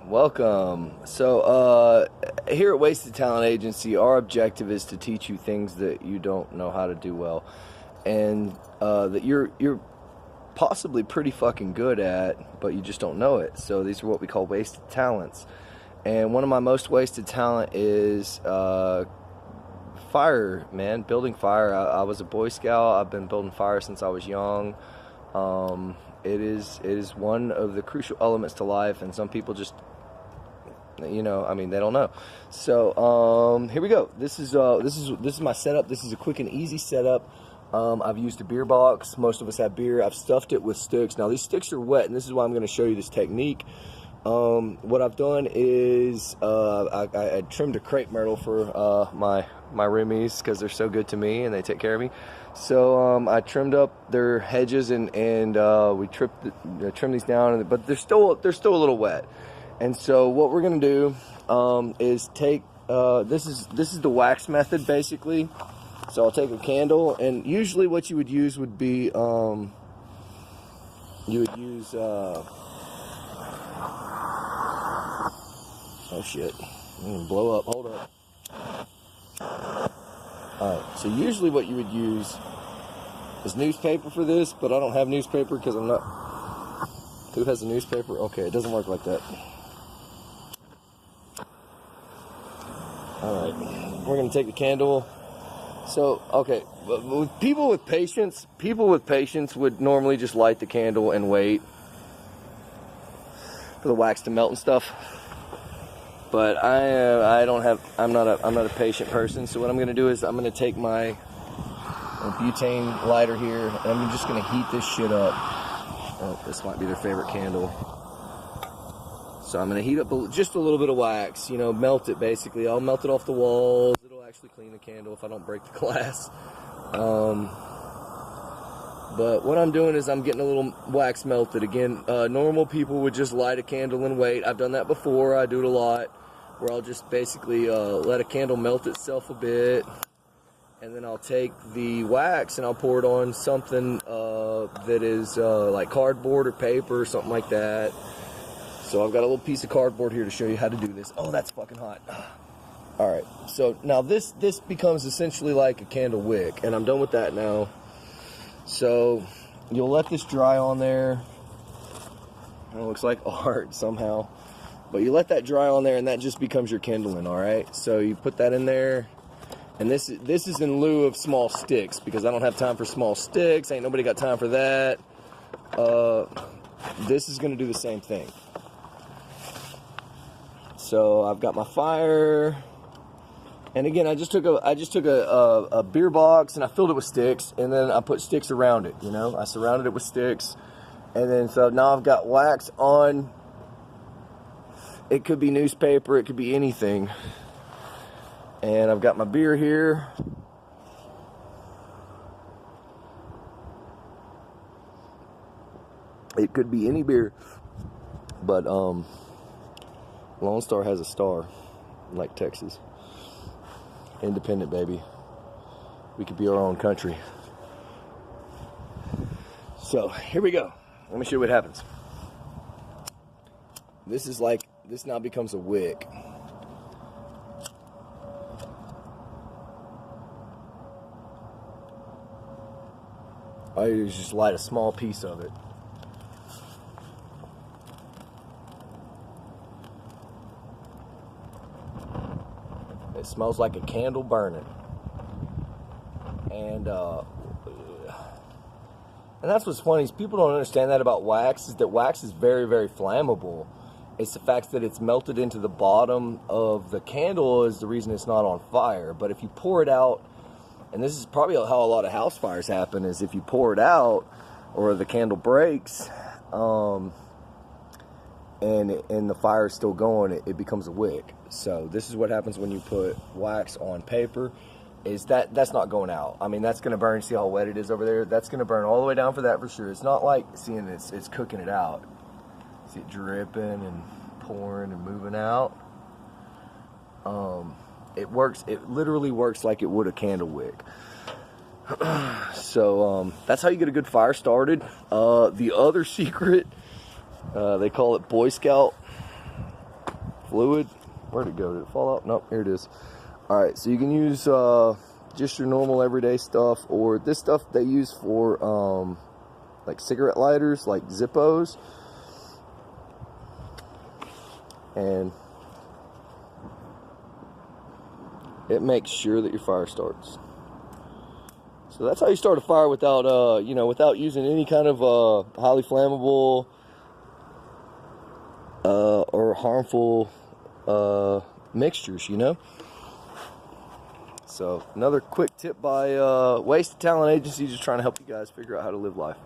welcome. Here at Wasted Talent Agency, our objective is to teach you things that you don't know how to do well, and that you're possibly pretty fucking good at, but you just don't know it. So these are what we call wasted talents. And one of my most wasted talent is fire, man. Building fire. I was a Boy Scout. I've been building fire since I was young. It is one of the crucial elements to life, and some people just, they don't know. So here we go. This is my setup. This is a quick and easy setup. I've used a beer box. Most of us have beer. I've stuffed it with sticks. Now these sticks are wet, and this is why I'm going to show you this technique. What I've done is I trimmed a crepe myrtle for my roomies because they're so good to me and they take care of me. So I trimmed up their hedges and we trimmed these down, but they're still a little wet. And so what we're gonna do is take this is the wax method basically. So I'll take a candle, and usually what you would use would be you would use oh shit, I'm gonna blow up. Hold up. Alright, so usually what you would use is newspaper for this, but I don't have newspaper because I'm not. Who has a newspaper? Okay, it doesn't work like that. Alright, we're gonna take the candle. So, okay, with people with patience would normally just light the candle and wait for the wax to melt and stuff. But I'm not a patient person, so what I'm going to do is I'm going to take my butane lighter here, and I'm just going to heat this shit up. Oh, this might be their favorite candle. So I'm going to heat up just a little bit of wax, melt it basically. I'll melt it off the walls. It'll actually clean the candle if I don't break the glass. But what I'm doing is I'm getting a little wax melted. Again, normal people would just light a candle and wait. I've done that before. I do it a lot, where I'll just basically let a candle melt itself a bit, and then I'll take the wax and I'll pour it on something that is like cardboard or paper or something like that. So I've got a little piece of cardboard here to show you how to do this. Oh, that's fucking hot. All right, so now this becomes essentially like a candle wick, and I'm done with that now. So you'll let this dry on there. It looks like art somehow, but you let that dry on there, and that just becomes your kindling. All right, so you put that in there, and this is in lieu of small sticks, because I don't have time for small sticks. Ain't nobody got time for that. This is going to do the same thing. So I've got my fire. And again, I just took a beer box and I filled it with sticks, and then I put sticks around it. I surrounded it with sticks, and then so now I've got wax on. It could be newspaper, it could be anything. And I've got my beer here. It could be any beer, but Lone Star has a star, like Texas. Independent, baby. We could be our own country. So here we go. Let me show you what happens. This now becomes a wick. All you do is just light a small piece of it. It smells like a candle burning. And that's what's funny is people don't understand that about wax, is that wax is very, very flammable. It's the fact that it's melted into the bottom of the candle is the reason it's not on fire. But if you pour it out, and this is probably how a lot of house fires happen, is if you pour it out or the candle breaks, and the fire is still going, it becomes a wick. So this is what happens when you put wax on paper, is that's not going out. I mean, that's going to burn. See how wet it is over there? That's going to burn all the way down for that for sure. It's not like seeing it's cooking it out. See it dripping and pouring and moving out. It works. It literally works like it would a candle wick. So that's how you get a good fire started. The other secret, they call it Boy Scout fluid. Where'd it go? Did it fall out? Nope, here it is. Alright, so you can use just your normal everyday stuff, or this stuff they use for like cigarette lighters, like Zippos. And it makes sure that your fire starts. So that's how you start a fire without, without using any kind of highly flammable or harmful mixtures, So another quick tip by Wasted Talent Agency, just trying to help you guys figure out how to live life.